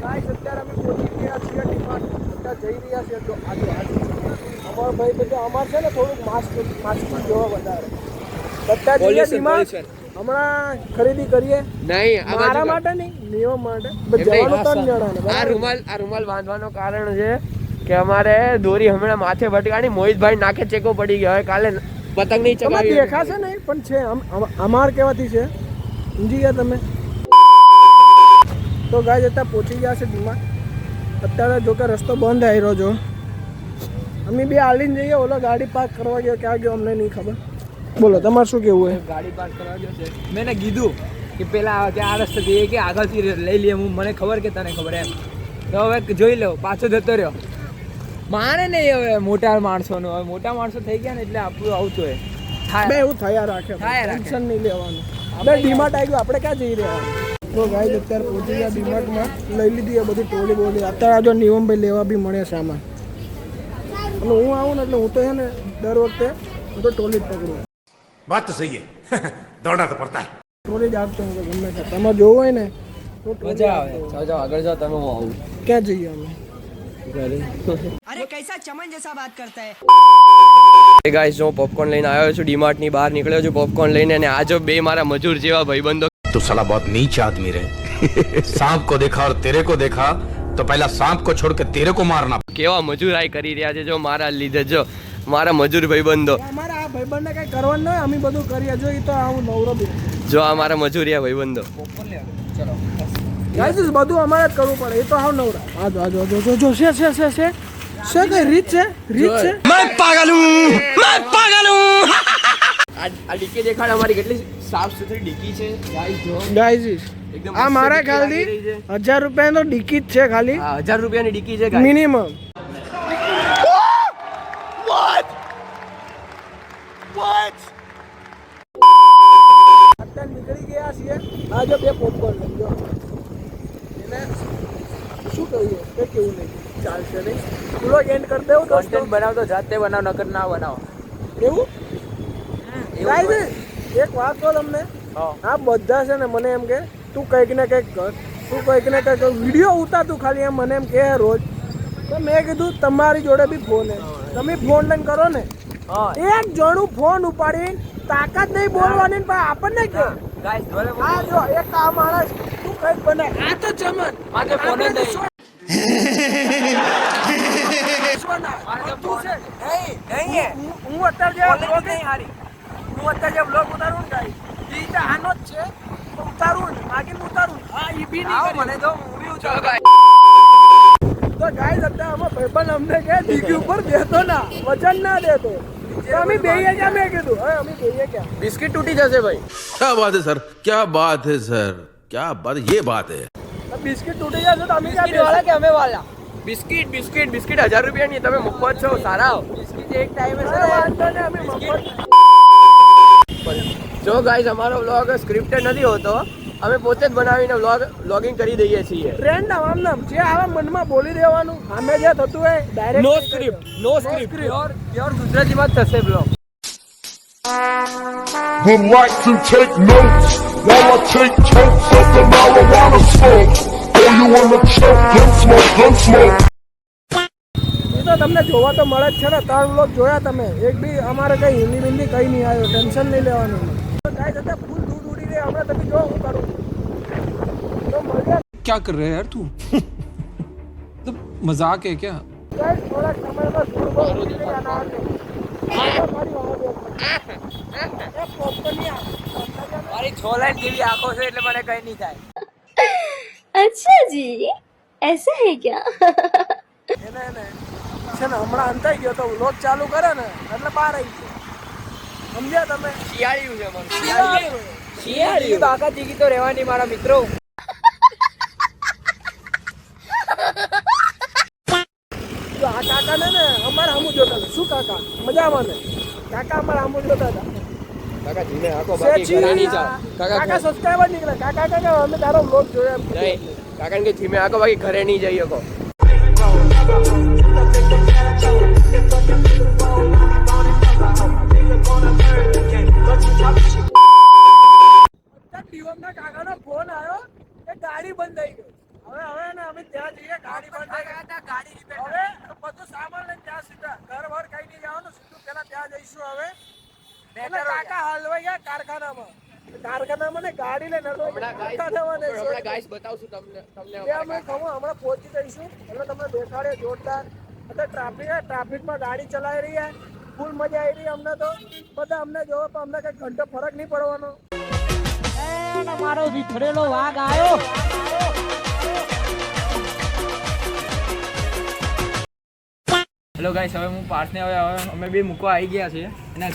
Guys અત્યારે અમે પહોંચી ગયા છીએ ડીમાર્ટ. અત્યારે જઈ રહ્યા છીએ તો આજે અમાર ભાઈ તો અમાર છે ને થોડુંક માસ્ક જોવા વધારે બધા જઈએ ડીમાર્ટ હમણાં ખરીદી કરીએ. નહીં મારા માટે નહીં, નિયમ માટે જવાનું તન જણાને. આ રૂમાલ બાંધવાનો કારણ છે કે અમારે દોરી હમણાં માથે ભટકાણી મોહિતભાઈ નાકે ચેકો પડી ગયો. હવે કાલે પતંગ નહીં ચગાવી દેખાશે નહીં પણ છે અમાર કેવાથી છે સમજી ગયા તમે. તો ગાઈસ અત્યારે પહોંચી ગયા છે ડીમાર્ટ. અત્યારે જો કે રસ્તો બંધ આવી રહ્યો છો. અમે બે હાલીને જઈએ. ઓલો ગાડી પાર્ક કરવા ગયો, ક્યાં ગયો અમને નહીં ખબર. બોલો તમારે શું કેવું હોય? ગાડી પાર્ક કરવા ગયો છે. મેં કીધું કે પેલા આ રસ્તેથી કે આગળથી લઈ લઈએ. મને ખબર કે તને ખબર એમ. તો હવે જોઈ લો પાછો જતો રહ્યો. મારે નહીં હવે મોટા માણસોનું. હવે મોટા માણસો થઈ ગયા ને એટલે આપણું આવતું હોય બે એવું થયા રાખે. ટેન્શન નહીં લેવાનું. આપણે ડીમાર્ટ આવી ગયું, આપણે ક્યાં જઈ રહ્યા? તો ગાઈસ અત્યારે પહોંચી ગયા ડીમાર્ટમાં. લઈ લીધી બધી ટોલી બોલી. અત્યારે જો નિયમભાઈ લેવા બી મળે સામાન. અને હું આવું ને એટલે હું તો છે ને દર વખતે હું તો ટોલી જ પકડું. વાત તો સહી है दौड़ना तो पड़ता है. ટોલી જ આપતો હું તો ગમે તે. તમે જોવું હોય ને તો મજા આવે. જાઓ આગળ જાઓ તમે. હું આવું. ક્યાં જઈએ અમે? अरे कैसा चमन जैसा बात करता है. હે ગાઈસ, હું પોપકોર્ન લઈને આવ્યો છું. ડીમાર્ટ ની બહાર નીકળ્યો છું પોપકોર્ન લઈને. અને આ જો બે મારા મજૂર જેવા ભાઈબંધો. तो साला बहुत नीच आदमी रहे. सांप को देखा और तेरे को देखा तो पहला सांप को छोड़ के तेरे को मारना. કેવા મજૂરાઈ કરી રહ્યા છે જો મારા લીધે. જો મારા મજૂર ભાઈબંધો. અમારા આ ભાઈબંધને કઈ કરવાનું નહીં, અમે બધું કરીએ. જો એ તો આવું નવરો બી. જો આ મારા મજૂરિયા ભાઈબંધો. ગાઈસ બધું અમારે જ કરવું પડે. એ તો આવ નવરા. આ જો જો છે કઈ રીત છે मैं पागल हूँ. આ ડીકી દેખાડ. અમારી કેટલી સાફ સુથરી ડીકી છે ગાઈસ. જો ગાઈસ આ મારા ખ્યાલથી 1000 રૂપિયાનો ડીકી જ છે ખાલી. 1000 રૂપિયાની ડીકી છે ગાઈસ મિનિમમ. અત્યારે નીકળી ગયા છીએ. આ જો બે પોપકોર્ન લઈ લો. એને શું કહીએ કે કેવું નહીં ચાલશે નહીં. પૂરો એન્ડ કરી દેવું. કોન્ટેન્ટ બનાવતો જાતે બનાવ, નકર ના બનાવો. એવું ગાઈસ એક વાત કહો તમને. આ બધા છે ને મને એમ કે તું કંઈક ને કંઈક કર, તું કંઈક ને કંઈક વિડીયો ઉતારતું ખાલી એમ મને એમ કે રોજ. તો મેં કીધું તમારી જોડે બી ફોન હે, તમે ફોન લઈને કરો ને. એક જણું ફોન ઉપાડી તાકાત નહીં બોલવાની પણ આપણને કે ગાઈસ આ જો એક આ માણસ તું કંઈક બને. આ તો ચમન માથે ફોન જ નહીં. હું અત્યારે જે બ્લોગ ઉતારું ને ગાઈસ એ તો આનો જ છે. ઉતારું આગળ ઉતારું. હા એ બી નહીં મને તો મૂવી ઉતારો ગાઈસ. તો ગાઈસ અત્યારે આમાં ભાઈબંધ અમને કે ડીકી ઉપર બેતો ના, વજન ના દેતો. તો અમે બેહીએ ક્યાં? મેં કીધું હવે અમે બેહીએ ક્યાં? બિસ્કિટ તૂટી જશે ભાઈ. क्या बात है सर, क्या बात है सर, क्या बात, ये बात है. બિસ્કિટ તૂટી જશે તો અમે ક્યાં વાળા કે અમે વાળા? બિસ્કિટ 1000 રૂપિયાની. તમે મફત છો સારા. બિસ્કિટ એક ટાઈમે વાંધો ને અમે મફત. જો ગાઈસ અમારો વ્લોગ સ્ક્રિપ્ટેડ નથી હોતો. અમે પોતે જ બનાવીને વ્લોગિંગ કરી દઈએ છીએ. ટ્રેન્ડ આમ નામ જે આવા મનમાં બોલી દેવાનું. સામે જે થતું હોય ડાયરેક્ટ. નો સ્ક્રિપ્ટ પ્યોર ગુજરાતીમાં જ થશે blog. Would like to take notes while I take totes of the marijuana smoke. Oh, you wanna choke, gun smoke. એ તો તમને જોવા તો મળે જ છે ને. 3 વ્લોગ જોયા તમે. એક બી અમારે કઈ હિન્દી બિંદી કઈ નહીં આવ્યો. ટેન્શન નહીં લેવાનું. તો ગાઈસ અત્યારે ફૂલ દૂધ ઉડી રહે. હમણાં તમે જો હું કરું તો મળ્યા. क्या कर रहे हैं यार तू? तो मजाक है क्या? ગાઈસ થોડાક સમયમાં ધૂળ બહુ ઉડી રહી અનાજની. મારી 6 લાઈન જેવી આંખો છે એટલે મને કઈ નહીં થાય. अच्छा जी ऐसा है क्या? એને છે ને હમણાં અંતાઈ ગયો તો વ્લોગ ચાલુ કરે ને એટલે બહાર આવી ગયો. સમજ્યા તમે? શિયાળિયું છે અમારું. શિયાળી કાકા જીગી તો રહેવાની મારા મિત્રો. તો આ કાકા ને અમારે આમું જોતા હતા. શું કાકા મજામાં ને? કાકા અમારે આમું જોતા હતા. કાકા જીને આખો બાકી ઘરે નહીં જાવ. કાકા સબસ્ક્રાઇબર નીકળે. કાકા અમે તારો વ્લોગ જોયો એમ. નહીં કાકા કે જીમે આખો બાકી ઘરે નહીં જઈ શકો. કાકાનો ફોન આવ્યો કે ગાડી બંધ થઈ ગઈ. હવે ને અમે ત્યાં જઈએ ગાડી બંધ ગાડી હવે બધું સામાન લઈને ત્યાં સીધા ઘર વર કઈ નહીં જવાનું સીધું પેલા ત્યાં જઈશું હવે એટલે કાકા હાલવાઈ ગયા કારખાનામાં ને ગાડી લઈને હમણાં ગાઈસ બતાવશું તમને અમે હમણાં પહોંચી જઈશું એટલે તમને દેખાડે જોરદાર અત્યારે ટ્રાફિકમાં ગાડી ચલાવી રહી છે ફૂલ મજા આવી રહી અમને તો બધા અમને જોવો પણ અમને કઈ ઘંટો ફરક નહીં પડવાનો મારો વિખરેલો વાઘ આવ્યો. હેલો ગાઈસ, હવે હું પાર્થને હવે અમે બી મૂકવા આવી ગયા છીએ એના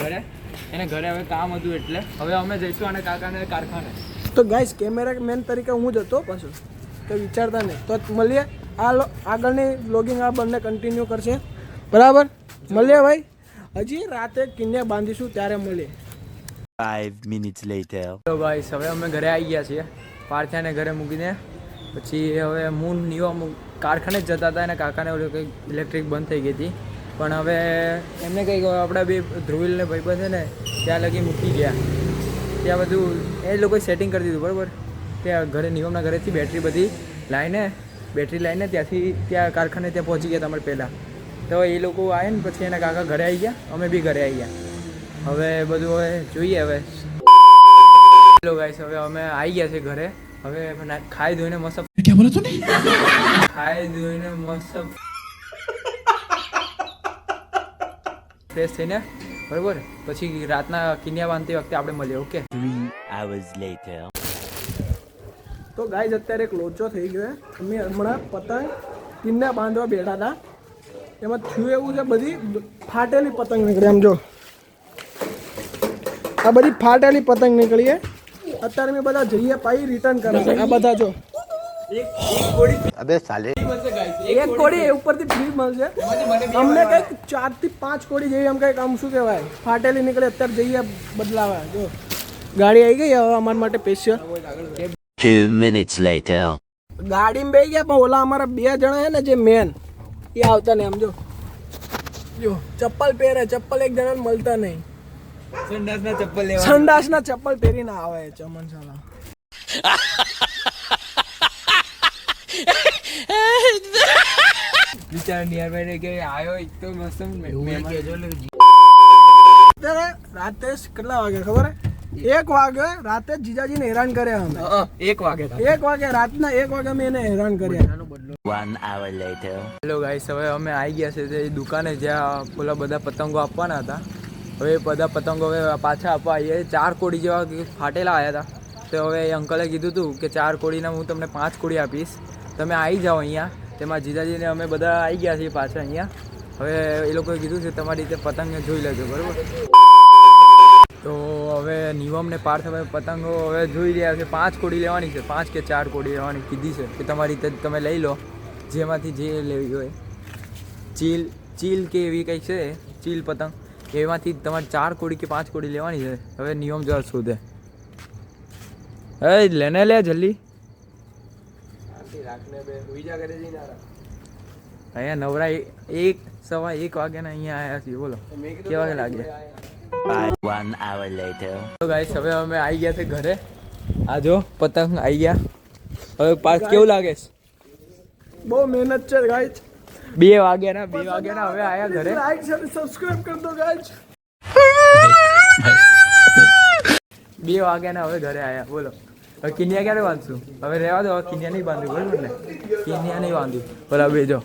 ઘરે હવે કામ હતું એટલે હવે અમે જઈશું અને કાકાને કારખાને. તો ગાઈસ કેમેરા મેન તરીકે હું જ હતો પાછું તો વિચારતા નહીં તો મળીએ આગળની વ્લોગિંગ આ બંને કન્ટિન્યુ કરશે બરાબર. મળીએ ભાઈ, હજી રાતે કિન્યા બાંધીશું ત્યારે મળીએ. 5 minutes later. તો ગાઈસ હવે અમે ઘરે આવી ગયા છીએ પાર્થને ઘરે મૂકીને. પછી હવે હું નિયો કારખાને જ જતા હતા અને કાકાને ઓલું કંઈક ઇલેક્ટ્રિક બંધ થઈ ગઈ હતી પણ હવે એમને કંઈક આપણા બે ધ્રુવિલ ને ભાઈબંધ છે ને ત્યાં લગી મૂકી ગયા. ત્યાં બધું એ લોકોએ સેટિંગ કરી દીધું બરાબર. ત્યાં ઘરે નિયમના ઘરેથી બેટરી બધી લાવીને ત્યાંથી ત્યાં કારખાને ત્યાં પહોંચી ગયા તમારે પહેલાં. તો એ લોકો આવ્યા ને પછી એના કાકા ઘરે આવી ગયા, અમે બી ઘરે આવી ગયા. હવે બધું હવે જોઈએ હવે. હેલો ગાઈસ, હવે અમે આવી ગયા છે ઘરે. હવે ખાઈ ધોઈને મસ્ત ફ્રેશ થઈને બરોબર પછી રાતના કિન્યા બાંધતી વખતે આપણે મળીએ. ઓકે. 3 hours later. તો ગાઈસ અત્યારે એક લોચો થઈ ગયો. અમે હમણાં પતંગ કિન્યા બાંધવા બેઠા હતા એમાં થયું એવું છે બધી ફાટેલી પતંગ નીકળી. આમ જો આ બધી ફાટેલી પતંગ નીકળી છે. અત્યારે મેં બધા જઈએ પાઈ રિટર્ન કરે છે. આ બધા જો अबे साले એક કોડી ઉપરથી ફ્રી મળશે અમને કંઈક 4 થી 5 કોડી જેવી આમ કંઈક આમ શું કહેવાય ફાટેલી નીકળે. અત્યારે જઈએ બદલાવા. જો ગાડી આવી ગઈ હવે અમારા માટે સ્પેશિયલ. 2 minutes later. ગાડીમાં બેસી ગયા પણ ઓલા અમારા 2 જણા છે ને જે મેન એ આવતા નહીં. આમ જો ચપ્પલ પહેરે, ચપ્પલ એક જણાને મળતા નહીં. સંડાસના ચપ્પલ પહેરીને આવે ચમન સાલા. વિચાર નિયર ભાઈ કે આવ્યો એક તો મસ્ત અત્યારે રાતે કેટલા વાગે ખબર હે? 1 વાગે રાતે જીજાજીને હેરાન કર્યા અમે. 1 વાગે રાતના 1 વાગે અમે એને હેરાન કર્યા. 1 hour later. હેલો ગાઈસ, હવે અમે આવી ગયા છે તે દુકાને જ્યાં પેલા બધા પતંગો આપવાના હતા. હવે બધા પતંગો હવે પાછા આપવા આવીએ. 4 કોડી જેવા ફાટેલા આવ્યા હતા. તો હવે એ અંકલે કીધું હતું કે 4 કોડીના હું તમને 5 કોડી આપીશ, તમે આવી જાઓ અહીંયા. તેમાં જીજાજીને અમે બધા આવી ગયા છીએ પાછા અહીંયા. હવે એ લોકોએ કીધું છે તમારી રીતે પતંગને જોઈ લેજો બરાબર. તો હવે નિયમ ને પાર્થ હવે પતંગો હવે જોઈ રહ્યા છે. 5 કોડી લેવાની છે, 5 કે 4 કોડી લેવાની કીધી છે કે તમારી રીતે તમે લઈ લો જેમાંથી જે લેવી હોય. ચીલ કે એવી કંઈક છે ચીલ પતંગ, એમાંથી તમારે 4 કોડી કે 5 કોડી લેવાની છે. હવે નિયમ જરા શોધે. એ લેને લે જલ્દી. અહીંયા નવરા 1:15 વાગ્યાના અહીંયા આવ્યા છીએ. બોલો કેવા વાગે લાગે? 1 hour later. તો ગાઈસ હવે અમે આવી ગયા છે ઘરે. આ જો પતંગ આવી ગયા. હવે પાસ કેવું લાગે છે? બહુ મહેનત છે ગાઈસ. 2 વાગ્યાના હવે આયા ઘરે. લાઈક શેર સબસ્ક્રાઇબ કરી દો ગાઈસ. 2 વાગ્યાના હવે ઘરે આયા. બોલો હવે કિન્યા ક્યારે બાંધશું? હવે રહેવા દો, કિન્યા નહીં બાંધ્યું બરાબર ને? કિન્યા નહીં બાંધ્યું. બોલા બેજો